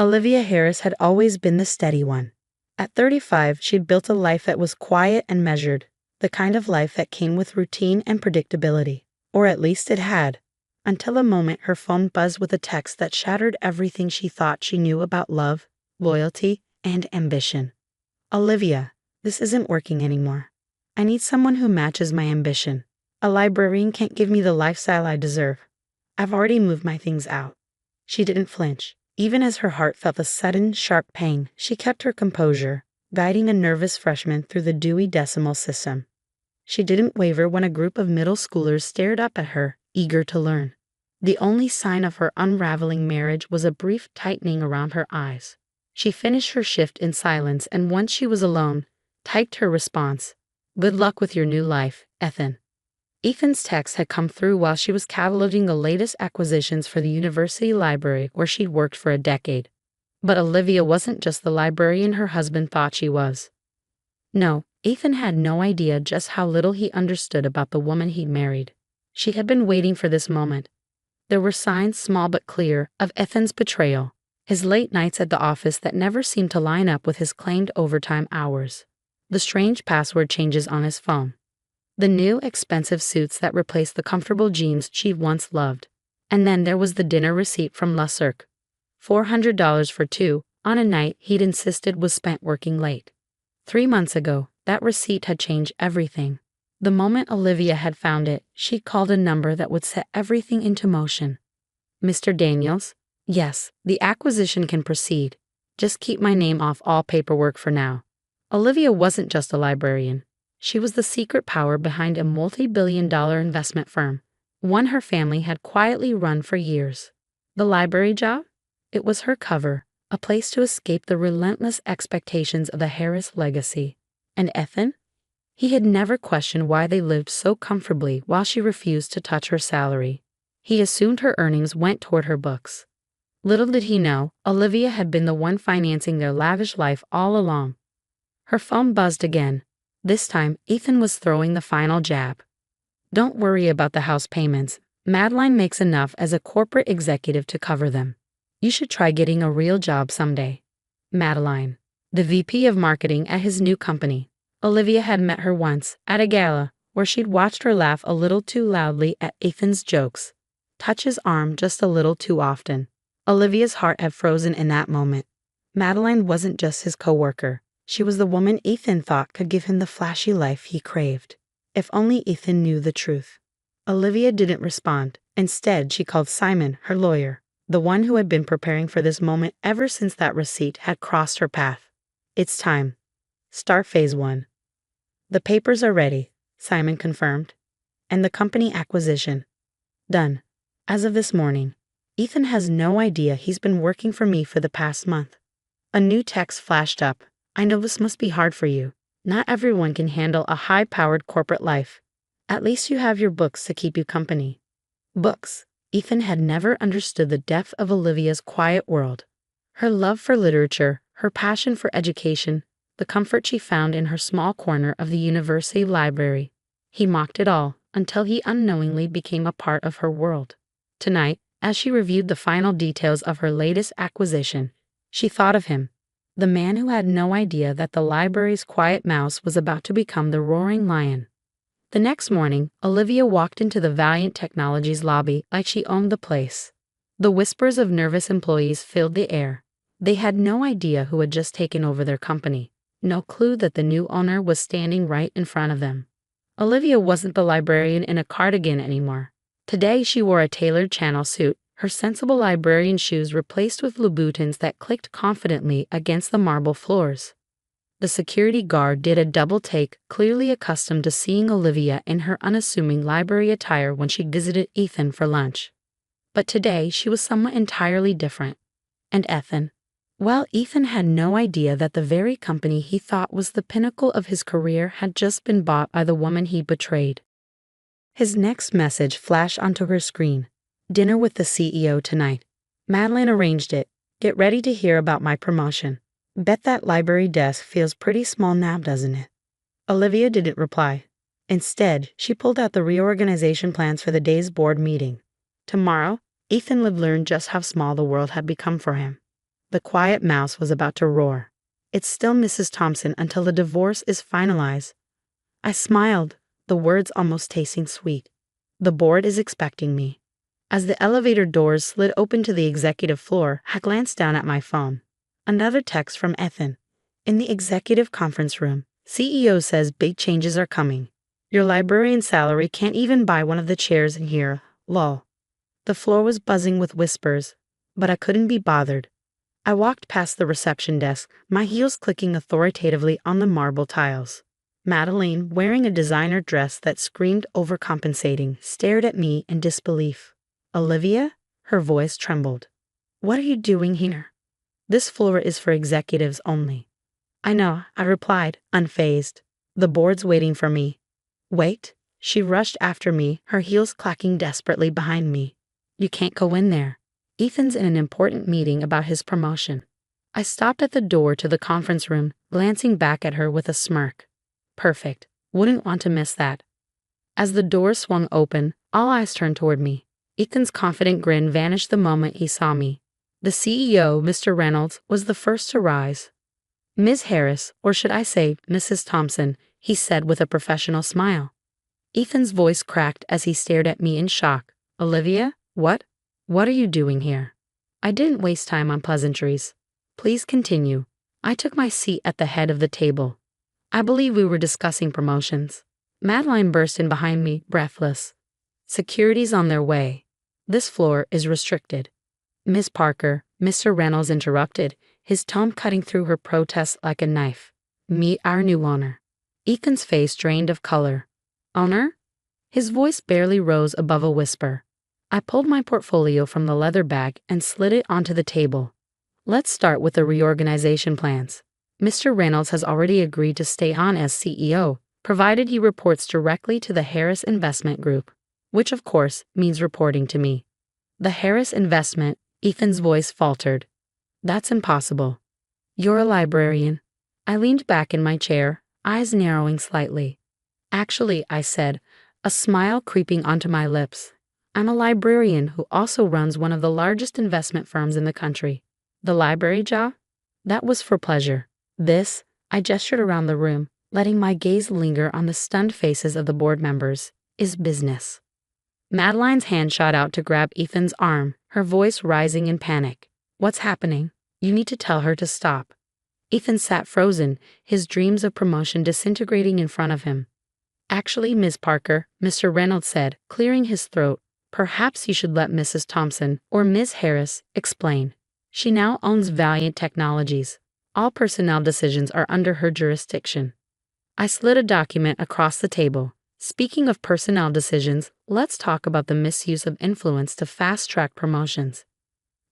Olivia Harris had always been the steady one. At 35, she'd built a life that was quiet and measured, the kind of life that came with routine and predictability. Or at least it had. Until a moment her phone buzzed with a text that shattered everything she thought she knew about love, loyalty, and ambition. Olivia, this isn't working anymore. I need someone who matches my ambition. A librarian can't give me the lifestyle I deserve. I've already moved my things out. She didn't flinch. Even as her heart felt a sudden, sharp pain, she kept her composure, guiding a nervous freshman through the Dewey Decimal System. She didn't waver when a group of middle schoolers stared up at her, eager to learn. The only sign of her unraveling marriage was a brief tightening around her eyes. She finished her shift in silence and once she was alone, typed her response. Good luck with your new life, Ethan. Ethan's text had come through while she was cataloging the latest acquisitions for the university library where she'd worked for a decade. But Olivia wasn't just the librarian her husband thought she was. No, Ethan had no idea just how little he understood about the woman he'd married. She had been waiting for this moment. There were signs, small but clear, of Ethan's betrayal, his late nights at the office that never seemed to line up with his claimed overtime hours, the strange password changes on his phone, the new expensive suits that replaced the comfortable jeans she once loved. And then there was the dinner receipt from Le Cirque. $400 for two, on a night he'd insisted was spent working late. 3 months ago, that receipt had changed everything. The moment Olivia had found it, she called a number that would set everything into motion. Mr. Daniels? Yes, the acquisition can proceed. Just keep my name off all paperwork for now. Olivia wasn't just a librarian. She was the secret power behind a multi-billion-dollar investment firm, one her family had quietly run for years. The library job? It was her cover, a place to escape the relentless expectations of the Harris legacy. And Ethan? He had never questioned why they lived so comfortably while she refused to touch her salary. He assumed her earnings went toward her books. Little did he know, Olivia had been the one financing their lavish life all along. Her phone buzzed again. This time, Ethan was throwing the final jab. Don't worry about the house payments. Madeline makes enough as a corporate executive to cover them. You should try getting a real job someday. Madeline, the VP of marketing at his new company. Olivia had met her once, at a gala, where she'd watched her laugh a little too loudly at Ethan's jokes, touch his arm just a little too often. Olivia's heart had frozen in that moment. Madeline wasn't just his coworker. She was the woman Ethan thought could give him the flashy life he craved. If only Ethan knew the truth. Olivia didn't respond. Instead, she called Simon, her lawyer, the one who had been preparing for this moment ever since that receipt had crossed her path. It's time. Start phase 1. The papers are ready, Simon confirmed. And the company acquisition. Done. As of this morning. Ethan has no idea he's been working for me for the past month. A new text flashed up. I know this must be hard for you. Not everyone can handle a high-powered corporate life. At least you have your books to keep you company. Books. Ethan had never understood the depth of Olivia's quiet world. Her love for literature, her passion for education, the comfort she found in her small corner of the university library. He mocked it all, until he unknowingly became a part of her world. Tonight, as she reviewed the final details of her latest acquisition, she thought of him. The man who had no idea that the library's quiet mouse was about to become the roaring lion. The next morning, Olivia walked into the Valiant Technologies lobby like she owned the place. The whispers of nervous employees filled the air. They had no idea who had just taken over their company, no clue that the new owner was standing right in front of them. Olivia wasn't the librarian in a cardigan anymore. Today she wore a tailored Channel suit, her sensible librarian shoes replaced with Louboutins that clicked confidently against the marble floors. The security guard did a double take, clearly accustomed to seeing Olivia in her unassuming library attire when she visited Ethan for lunch. But today she was somewhat entirely different. And Ethan? Well, Ethan had no idea that the very company he thought was the pinnacle of his career had just been bought by the woman he betrayed. His next message flashed onto her screen. Dinner with the CEO tonight. Madeline arranged it. Get ready to hear about my promotion. Bet that library desk feels pretty small now, doesn't it? Olivia didn't reply. Instead, she pulled out the reorganization plans for the day's board meeting. Tomorrow, Ethan would learn just how small the world had become for him. The quiet mouse was about to roar. It's still Mrs. Thompson until the divorce is finalized. I smiled, the words almost tasting sweet. The board is expecting me. As the elevator doors slid open to the executive floor, I glanced down at my phone. Another text from Ethan. In the executive conference room, CEO says big changes are coming. Your librarian salary can't even buy one of the chairs in here, lol. The floor was buzzing with whispers, but I couldn't be bothered. I walked past the reception desk, my heels clicking authoritatively on the marble tiles. Madeline, wearing a designer dress that screamed overcompensating, stared at me in disbelief. Olivia? Her voice trembled. What are you doing here? This floor is for executives only. I know, I replied, unfazed. The board's waiting for me. Wait, she rushed after me, her heels clacking desperately behind me. You can't go in there. Ethan's in an important meeting about his promotion. I stopped at the door to the conference room, glancing back at her with a smirk. Perfect. Wouldn't want to miss that. As the door swung open, all eyes turned toward me. Ethan's confident grin vanished the moment he saw me. The CEO, Mr. Reynolds, was the first to rise. Ms. Harris, or should I say Mrs. Thompson, he said with a professional smile. Ethan's voice cracked as he stared at me in shock. Olivia, what? What are you doing here? I didn't waste time on pleasantries. Please continue. I took my seat at the head of the table. I believe we were discussing promotions. Madeline burst in behind me, breathless. Security's on their way. This floor is restricted. Miss Parker, Mr. Reynolds interrupted, his tone cutting through her protest like a knife. Meet our new owner. Ethan's face drained of color. Owner? His voice barely rose above a whisper. I pulled my portfolio from the leather bag and slid it onto the table. Let's start with the reorganization plans. Mr. Reynolds has already agreed to stay on as CEO, provided he reports directly to the Harris Investment Group, which of course means reporting to me. The Harris Investment, Ethan's voice faltered. That's impossible. You're a librarian. I leaned back in my chair, eyes narrowing slightly. Actually, I said, a smile creeping onto my lips. I'm a librarian who also runs one of the largest investment firms in the country. The library job? That was for pleasure. This, I gestured around the room, letting my gaze linger on the stunned faces of the board members, is business. Madeline's hand shot out to grab Ethan's arm, her voice rising in panic. What's happening? You need to tell her to stop. Ethan sat frozen, his dreams of promotion disintegrating in front of him. Actually, Ms. Parker, Mr. Reynolds said, clearing his throat, perhaps you should let Mrs. Thompson, or Ms. Harris, explain. She now owns Valiant Technologies. All personnel decisions are under her jurisdiction. I slid a document across the table. Speaking of personnel decisions, let's talk about the misuse of influence to fast-track promotions.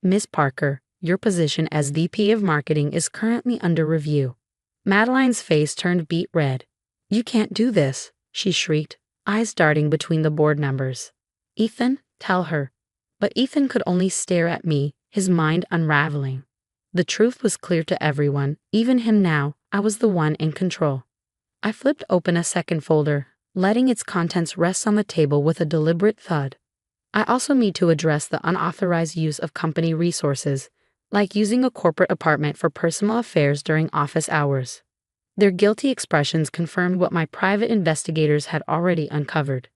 Ms. Parker, your position as VP of Marketing is currently under review. Madeline's face turned beet red. You can't do this, she shrieked, eyes darting between the board members. Ethan, tell her. But Ethan could only stare at me, his mind unraveling. The truth was clear to everyone, even him now. I was the one in control. I flipped open a second folder, letting its contents rest on the table with a deliberate thud. I also need to address the unauthorized use of company resources, like using a corporate apartment for personal affairs during office hours. Their guilty expressions confirmed what my private investigators had already uncovered.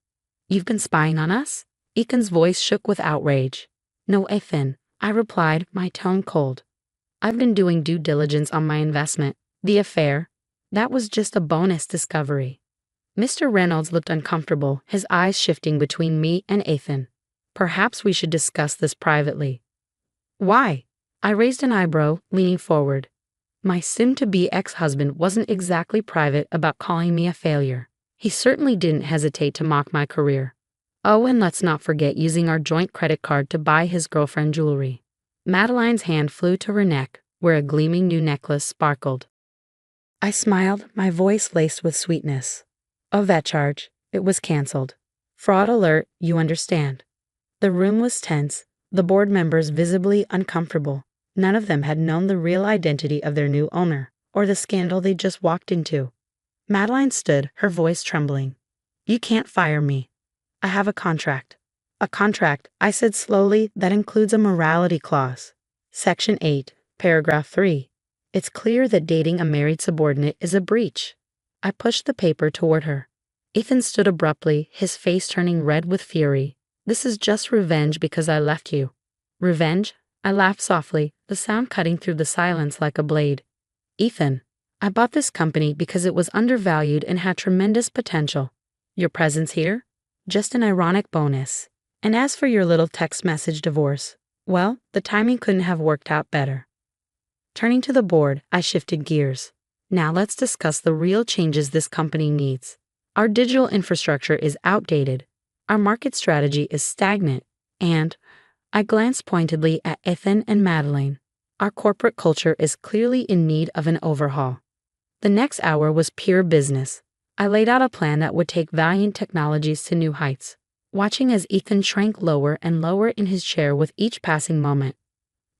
You've been spying on us? Ethan's voice shook with outrage. No, Ethan, I replied, my tone cold. I've been doing due diligence on my investment. The affair, that was just a bonus discovery. Mr. Reynolds looked uncomfortable, his eyes shifting between me and Ethan. Perhaps we should discuss this privately. Why? I raised an eyebrow, leaning forward. My soon-to-be ex-husband wasn't exactly private about calling me a failure. He certainly didn't hesitate to mock my career. Oh, and let's not forget using our joint credit card to buy his girlfriend jewelry. Madeline's hand flew to her neck, where a gleaming new necklace sparkled. I smiled, my voice laced with sweetness. Of that charge, it was canceled. Fraud alert, you understand. The room was tense, the board members visibly uncomfortable. None of them had known the real identity of their new owner, or the scandal they just walked into. Madeline stood, her voice trembling. You can't fire me. I have a contract. A contract, I said slowly, that includes a morality clause. Section 8, Paragraph 3. It's clear that dating a married subordinate is a breach. I pushed the paper toward her. Ethan stood abruptly, his face turning red with fury. This is just revenge because I left you. Revenge? I laughed softly, the sound cutting through the silence like a blade. Ethan, I bought this company because it was undervalued and had tremendous potential. Your presence here? Just an ironic bonus. And as for your little text message divorce, well, the timing couldn't have worked out better. Turning to the board, I shifted gears. Now let's discuss the real changes this company needs. Our digital infrastructure is outdated. Our market strategy is stagnant. And I glanced pointedly at Ethan and Madeline. Our corporate culture is clearly in need of an overhaul. The next hour was pure business. I laid out a plan that would take Valiant Technologies to new heights, watching as Ethan shrank lower and lower in his chair with each passing moment.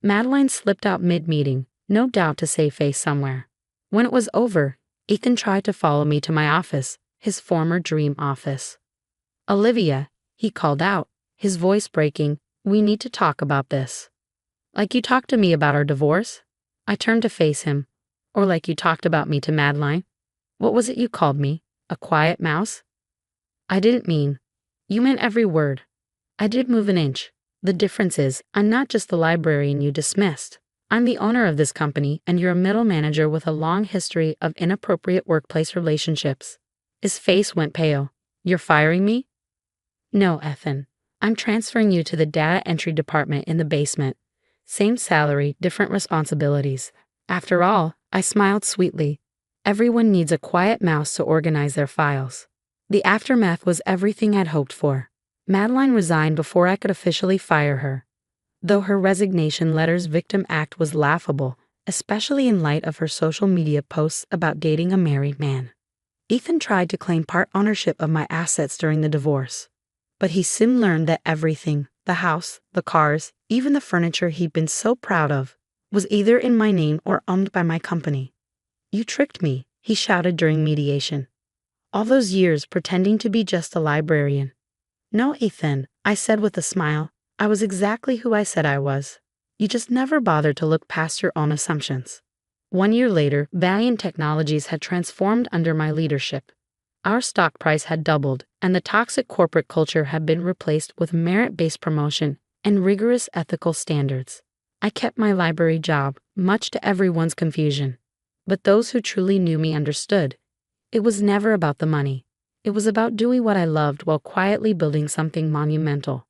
Madeline slipped out mid-meeting, no doubt to save face somewhere. When it was over, Ethan tried to follow me to my office, his former dream office. Olivia, he called out, his voice breaking, we need to talk about this. Like you talked to me about our divorce? I turned to face him. Or like you talked about me to Madeline? What was it you called me? A quiet mouse? I didn't mean. You meant every word. I did move an inch. The difference is, I'm not just the librarian you dismissed. I'm the owner of this company, and you're a middle manager with a long history of inappropriate workplace relationships. His face went pale. You're firing me? No, Ethan. I'm transferring you to the data entry department in the basement. Same salary, different responsibilities. After all, I smiled sweetly. Everyone needs a quiet mouse to organize their files. The aftermath was everything I'd hoped for. Madeline resigned before I could officially fire her. Though her resignation letter's victim act was laughable, especially in light of her social media posts about dating a married man. Ethan tried to claim part ownership of my assets during the divorce. But he soon learned that everything, the house, the cars, even the furniture he'd been so proud of, was either in my name or owned by my company. You tricked me, he shouted during mediation. All those years pretending to be just a librarian. No, Ethan, I said with a smile, I was exactly who I said I was. You just never bothered to look past your own assumptions. 1 year later, Valiant Technologies had transformed under my leadership. Our stock price had doubled, and the toxic corporate culture had been replaced with merit-based promotion and rigorous ethical standards. I kept my library job, much to everyone's confusion. But those who truly knew me understood. It was never about the money. It was about doing what I loved while quietly building something monumental.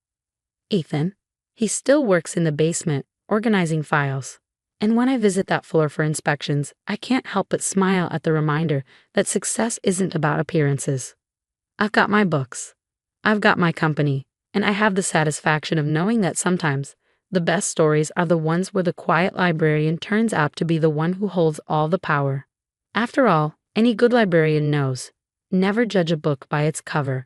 Ethan, he still works in the basement, organizing files. And when I visit that floor for inspections, I can't help but smile at the reminder that success isn't about appearances. I've got my books. I've got my company, and I have the satisfaction of knowing that sometimes the best stories are the ones where the quiet librarian turns out to be the one who holds all the power. After all, any good librarian knows, never judge a book by its cover.